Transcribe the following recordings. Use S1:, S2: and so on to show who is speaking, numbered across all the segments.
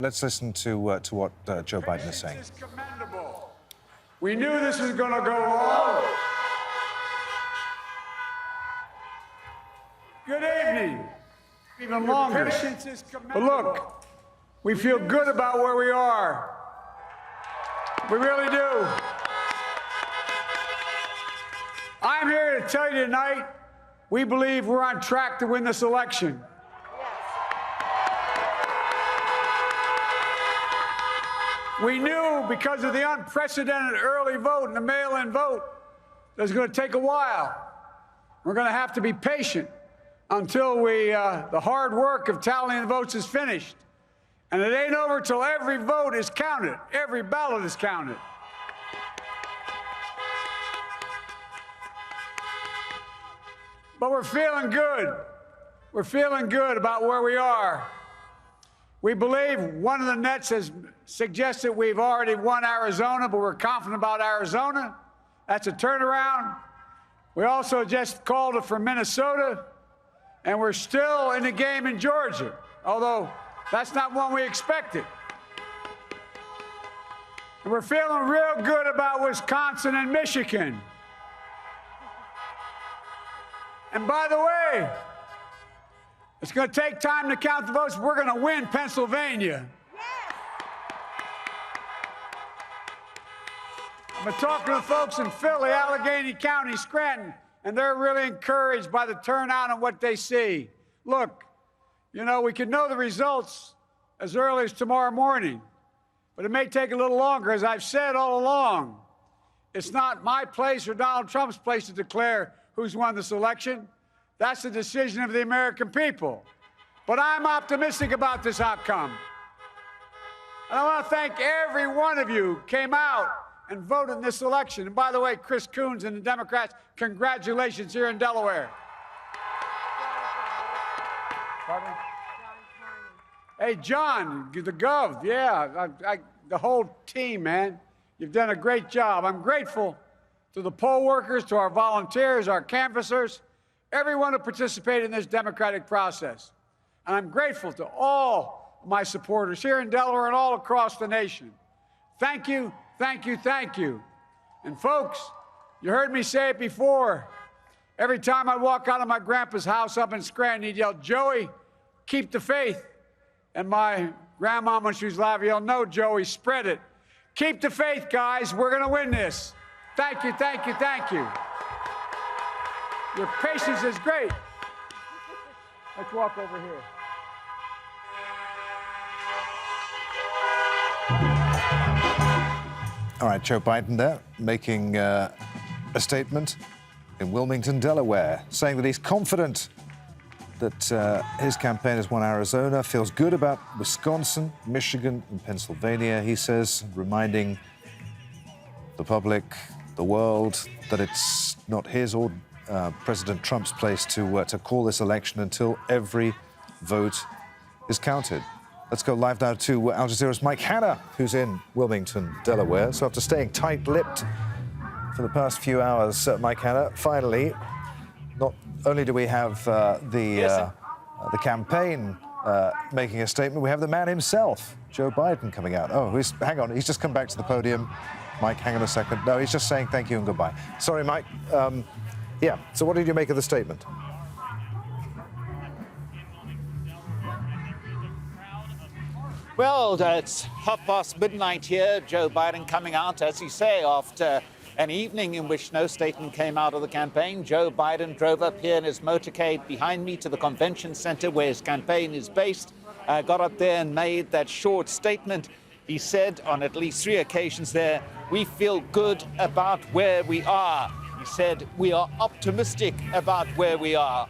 S1: Let's listen to what Joe Biden is saying.
S2: This is commendable. We knew this was going to go long. Good evening. Even longer. Patience is commendable. But look, we feel good about where we are. We really do. I'm here to tell you tonight, we believe we're on track to win this election. We knew because of the unprecedented early vote and the mail-in vote that it was going to take a while. We're going to have to be patient until the hard work of tallying the votes is finished. And it ain't over till every vote is counted, every ballot is counted. But we're feeling good. We're feeling good about where we are. We believe one of the nets has suggested we've already won Arizona, but we're confident about Arizona. That's a turnaround. We also just called it for Minnesota, and we're still in the game in Georgia, although that's not one we expected. And we're feeling real good about Wisconsin and Michigan. And by the way, it's going to take time to count the votes. We're going to win Pennsylvania. Yes. I've been talking to folks in Philly, Allegheny County, Scranton, and they're really encouraged by the turnout and what they see. Look, you know, we could know the results as early as tomorrow morning, but it may take a little longer. As I've said all along, it's not my place or Donald Trump's place to declare who's won this election. That's the decision of the American people. But I'm optimistic about this outcome. And I want to thank every one of you who came out and voted in this election. And by the way, Chris Coons and the Democrats, congratulations here in Delaware. Pardon? Hey, John, the Gov, yeah, the whole team, man. You've done a great job. I'm grateful to the poll workers, to our volunteers, our canvassers, everyone who participated in this democratic process. And I'm grateful to all my supporters here in Delaware and all across the nation. Thank you, thank you, thank you. And folks, you heard me say it before. Every time I walk out of my grandpa's house up in Scranton, he'd yell, "Joey, keep the faith." And my grandma, when she was alive, yelled, "No, Joey, spread it. Keep the faith, guys. We're going to win this." Thank you, thank you, thank you. Your patience is great. Let's walk over here.
S1: All right, Joe Biden there making a statement in Wilmington, Delaware, saying that he's confident that his campaign has won Arizona, feels good about Wisconsin, Michigan, and Pennsylvania, he says, reminding the public, the world, that it's not his or President Trump's place to call this election until every vote is counted. Let's go live now to Al Jazeera's Mike Hanna, who's in Wilmington, Delaware. So after staying tight-lipped for the past few hours, Mike Hanna, finally, not only do we have the campaign making a statement, we have the man himself, Joe Biden, coming out. Oh, hang on, he's just come back to the podium. Mike, hang on a second. No, he's just saying thank you and goodbye. Sorry, Mike. Yeah, so what did you make of the statement?
S3: Well, it's midnight here. Joe Biden coming out, as you say, after an evening in which no statement came out of the campaign. Joe Biden drove up here in his motorcade behind me to the convention center where his campaign is based, got up there and made that short statement. He said on at least 3 occasions there, "We feel good about where we are." He said, "We are optimistic about where we are."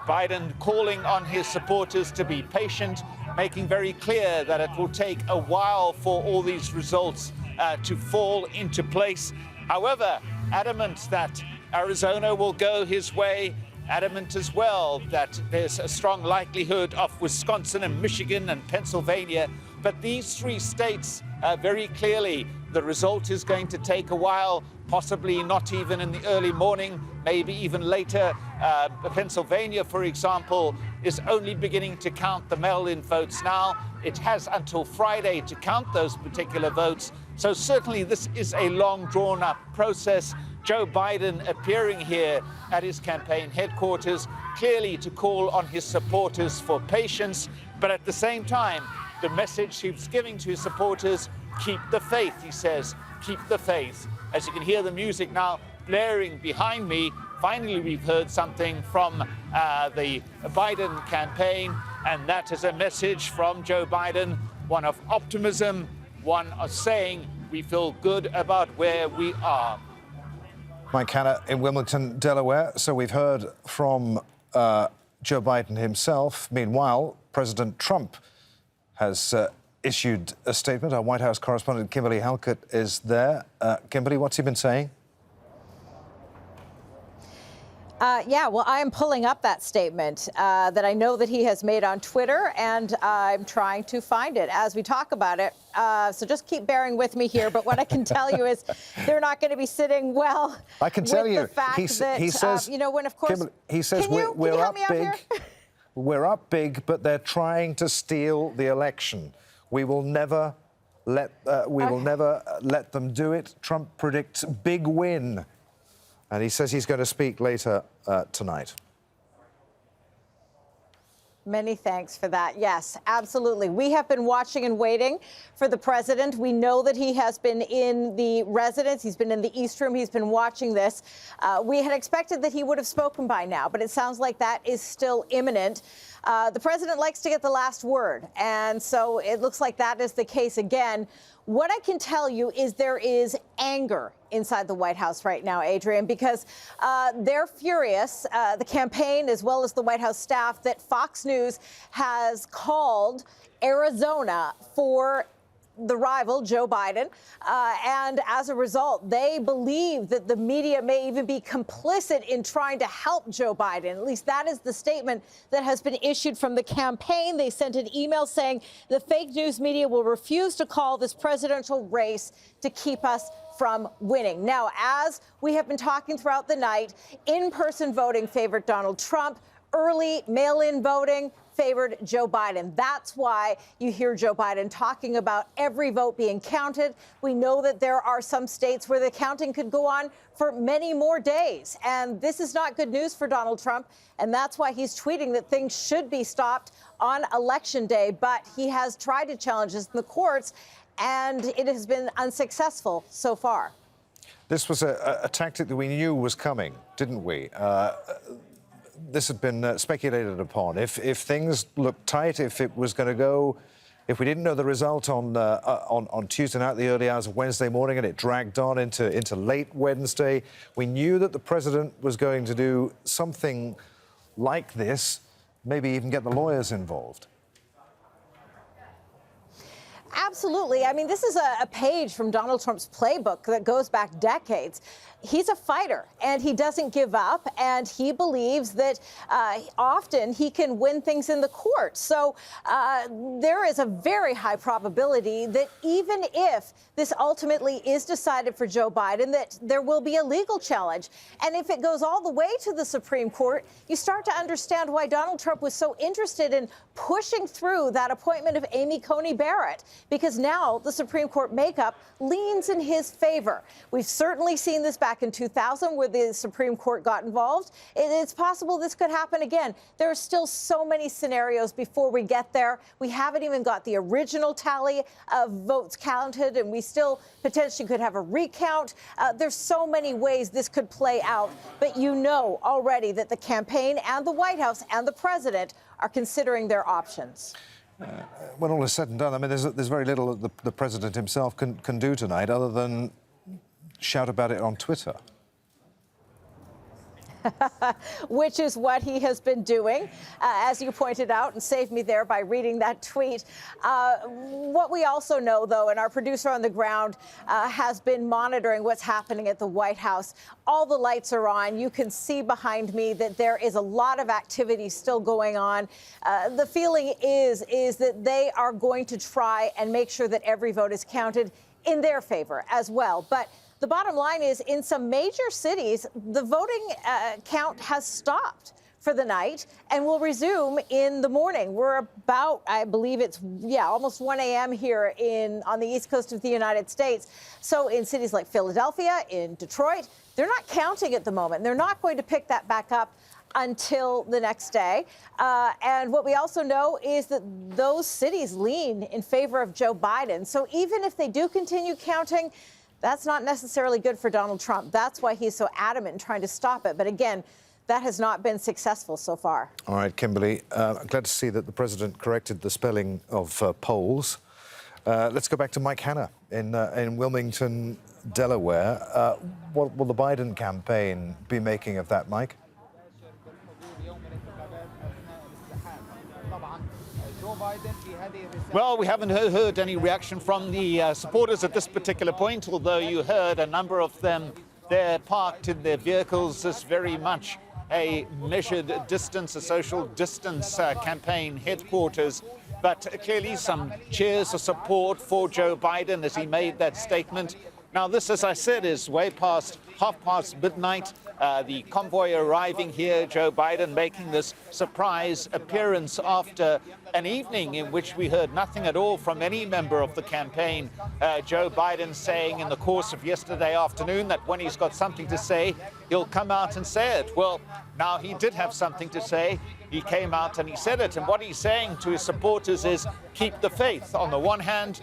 S3: Biden calling on his supporters to be patient, making very clear that it will take a while for all these results to fall into place. However, adamant that Arizona will go his way, adamant as well that there's a strong likelihood of Wisconsin and Michigan and Pennsylvania. But these 3 states very clearly The result is going to take a while, possibly not even in the early morning, maybe even later. Pennsylvania, for example, is only beginning to count the mail-in votes now. It has until Friday to count those particular votes. So certainly this is a long, drawn-up process. Joe Biden appearing here at his campaign headquarters, clearly to call on his supporters for patience, but at the same time, the message he's giving to his supporters, keep the faith, he says, keep the faith. As you can hear the music now blaring behind me, finally we've heard something from the Biden campaign, and that is a message from Joe Biden, one of optimism, one of saying we feel good about where we are.
S1: Mike Hanna in Wilmington, Delaware. So we've heard from Joe Biden himself. Meanwhile, President Trump has issued a statement. Our White House correspondent Kimberly Halkett is there. Kimberly, what's he been saying?
S4: Yeah, well, I am pulling up that statement that I know that he has made on Twitter, and I'm trying to find it as we talk about it. So just keep bearing with me here. But what I can tell you is they're not going to be sitting well.
S1: I can tell you,
S4: the fact
S1: he says,
S4: you know, when of course,
S1: Kimberly, he says we're up big. We're up big, but they're trying to steal the election. We will never let let them do it. Trump predicts big win. And he says he's going to speak later tonight.
S4: Many thanks for that. Yes, absolutely. We have been watching and waiting for the president. We know that he has been in the residence. He's been in the East Room. He's been watching this. We had expected that he would have spoken by now, but it sounds like that is still imminent. The president likes to get the last word, and so it looks like that is the case again. What I can tell you is there is anger inside the White House right now, Adrian, because they're furious, the campaign as well as the White House staff, that Fox News has called Arizona for the rival, Joe Biden. And as a result, they believe that the media may even be complicit in trying to help Joe Biden. At least that is the statement that has been issued from the campaign. They sent an email saying the fake news media will refuse to call this presidential race to keep us from winning. Now, as we have been talking throughout the night, in-person voting favored Donald Trump. Early mail-in voting favored Joe Biden. That's why you hear Joe Biden talking about every vote being counted. We know that there are some states where the counting could go on for many more days. And this is not good news for Donald Trump. And that's why he's tweeting that things should be stopped on Election Day. But he has tried to challenge this in the courts, and it has been unsuccessful so far.
S1: This was a tactic that we knew was coming, didn't we? This had been speculated upon. If things looked tight, if it was going to go, if we didn't know the result on Tuesday night, the early hours of Wednesday morning, and it dragged on into late Wednesday, we knew that the president was going to do something like this, maybe even get the lawyers involved.
S4: Absolutely. I mean, this is a page from Donald Trump's playbook that goes back decades. He's a fighter, and he doesn't give up, and he believes that often he can win things in the court. So there is a very high probability that even if this ultimately is decided for Joe Biden, that there will be a legal challenge. And if it goes all the way to the Supreme Court, you start to understand why Donald Trump was so interested in pushing through that appointment of Amy Coney Barrett, because now the Supreme Court makeup leans in his favor. We've certainly seen this back in 2000 where the Supreme Court got involved. It's possible this could happen again. There are still so many scenarios before we get there. We haven't even got the original tally of votes counted, and we still potentially could have a recount. There's so many ways this could play out. But you know already that the campaign and the White House and the president are considering their options.
S1: When all is said and done, I mean, there's very little that the president himself can do tonight other than shout about it on Twitter.
S4: Which is what he has been doing, as you pointed out, and saved me there by reading that tweet. What we also know, though, and our producer on the ground has been monitoring what's happening at the White House. All the lights are on. You can see behind me that there is a lot of activity still going on. The feeling is that they are going to try and make sure that every vote is counted, in their favor as well. But the bottom line is, in some major cities, the voting count has stopped for the night and will resume in the morning. We're about, I believe it's, almost 1 a.m. here on the East Coast of the United States. So in cities like Philadelphia, in Detroit, they're not counting at the moment. They're not going to pick that back up until the next day. And what we also know is that those cities lean in favor of Joe Biden. So even if they do continue counting, that's not necessarily good for Donald Trump. That's why he's so adamant in trying to stop it. But again, that has not been successful so far.
S1: All right, Kimberly, I'm glad to see that the president corrected the spelling of polls. Let's go back to Mike Hanna in Wilmington, Delaware. What will the Biden campaign be making of that, Mike?
S3: Well, we haven't heard any reaction from the supporters at this particular point, although you heard a number of them there parked in their vehicles. This very much a measured distance, a social distance campaign headquarters. But clearly some cheers of support for Joe Biden as he made that statement. Now, this, as I said, is way past midnight. The convoy arriving here, Joe Biden making this surprise appearance after an evening in which we heard nothing at all from any member of the campaign. Joe Biden saying in the course of yesterday afternoon that when he's got something to say, he'll come out and say it. Well, now he did have something to say. He came out and he said it. And what he's saying to his supporters is keep the faith. On the one hand,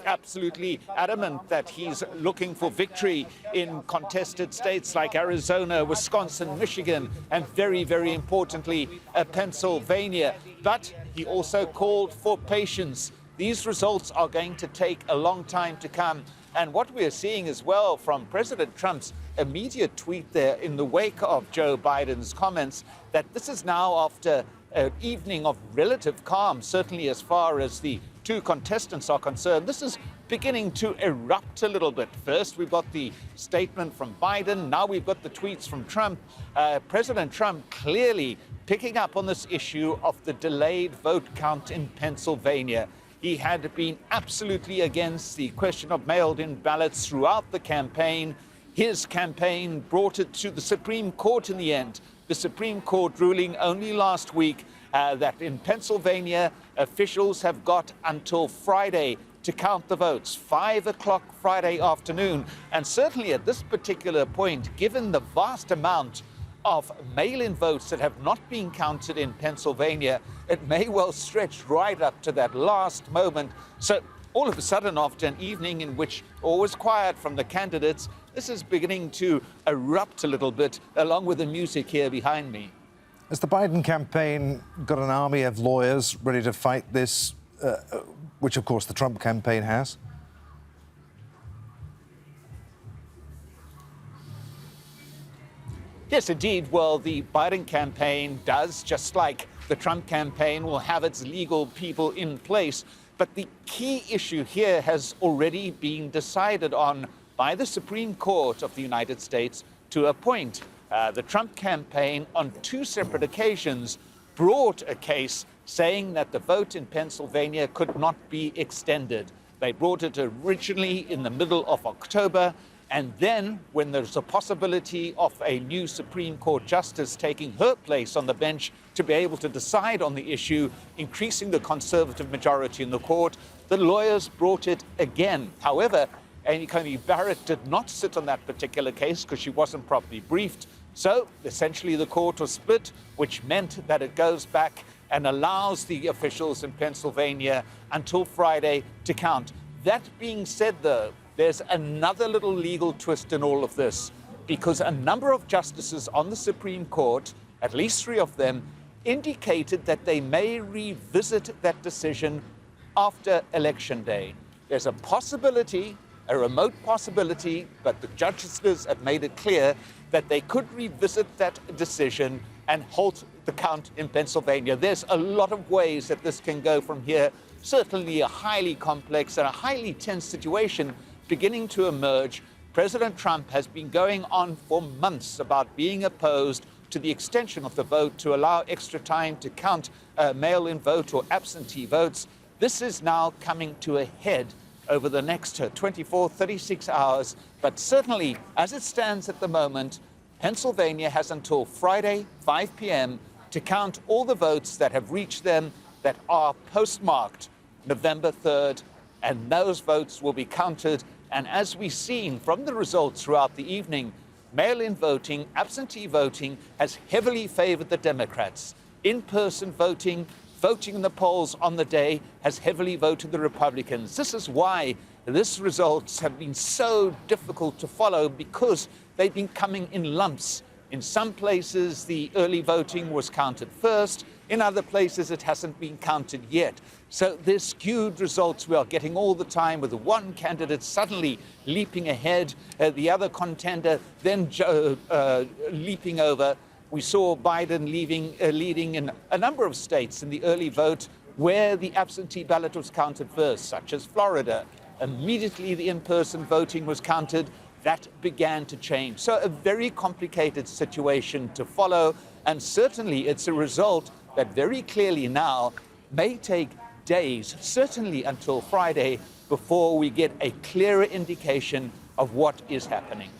S3: absolutely adamant that he's looking for victory in contested states like Arizona, Wisconsin, Michigan, and very, very importantly, Pennsylvania. But he also called for patience. These results are going to take a long time to come. And what we're seeing as well from President Trump's immediate tweet there in the wake of Joe Biden's comments, that this is now after an evening of relative calm, certainly as far as the two contestants are concerned. This is beginning to erupt a little bit. First, we've got the statement from Biden. Now we've got the tweets from Trump. President Trump clearly picking up on this issue of the delayed vote count in Pennsylvania. He had been absolutely against the question of mailed-in ballots throughout the campaign. His campaign brought it to the Supreme Court in the end. The Supreme Court ruling only last week that in Pennsylvania, officials have got until Friday to count the votes, 5 o'clock Friday afternoon. And certainly at this particular point, given the vast amount of mail-in votes that have not been counted in Pennsylvania, it may well stretch right up to that last moment. So all of a sudden, after an evening in which all was quiet from the candidates, this is beginning to erupt a little bit, along with the music here behind me.
S1: Has the Biden campaign got an army of lawyers ready to fight this, which, of course, the Trump campaign has?
S3: Yes, indeed. Well, the Biden campaign does, just like the Trump campaign, will have its legal people in place. But the key issue here has already been decided on by the Supreme Court of the United States to a point. The Trump campaign, on two separate occasions, brought a case saying that the vote in Pennsylvania could not be extended. They brought it originally in the middle of October, and then when there's a possibility of a new Supreme Court justice taking her place on the bench to be able to decide on the issue, increasing the conservative majority in the court, the lawyers brought it again. However, Amy Coney Barrett did not sit on that particular case because she wasn't properly briefed. So essentially the court was split, which meant that it goes back and allows the officials in Pennsylvania until Friday to count. That being said, though, there's another little legal twist in all of this, because a number of justices on the Supreme Court, at least 3 of them, indicated that they may revisit that decision after Election Day. There's a possibility, a remote possibility, but the justices have made it clear that they could revisit that decision and halt the count in Pennsylvania. There's a lot of ways that this can go from here. Certainly a highly complex and a highly tense situation beginning to emerge. President Trump has been going on for months about being opposed to the extension of the vote to allow extra time to count mail-in vote or absentee votes. This is now coming to a head over the next 24, 36 hours. But certainly, as it stands at the moment, Pennsylvania has until Friday, 5 p.m. to count all the votes that have reached them that are postmarked November 3rd, and those votes will be counted. And as we've seen from the results throughout the evening, mail-in voting, absentee voting has heavily favored the Democrats. In-person voting, voting in the polls on the day has heavily voted the Republicans. This is why these results have been so difficult to follow, because they've been coming in lumps. In some places, the early voting was counted first. In other places, it hasn't been counted yet. So there's skewed results we are getting all the time, with one candidate suddenly leaping ahead, the other contender then leaping over. We saw Biden leading in a number of states in the early vote where the absentee ballot was counted first, such as Florida. Immediately the in-person voting was counted. That began to change. So a very complicated situation to follow, and certainly it's a result that very clearly now may take days, certainly until Friday, before we get a clearer indication of what is happening.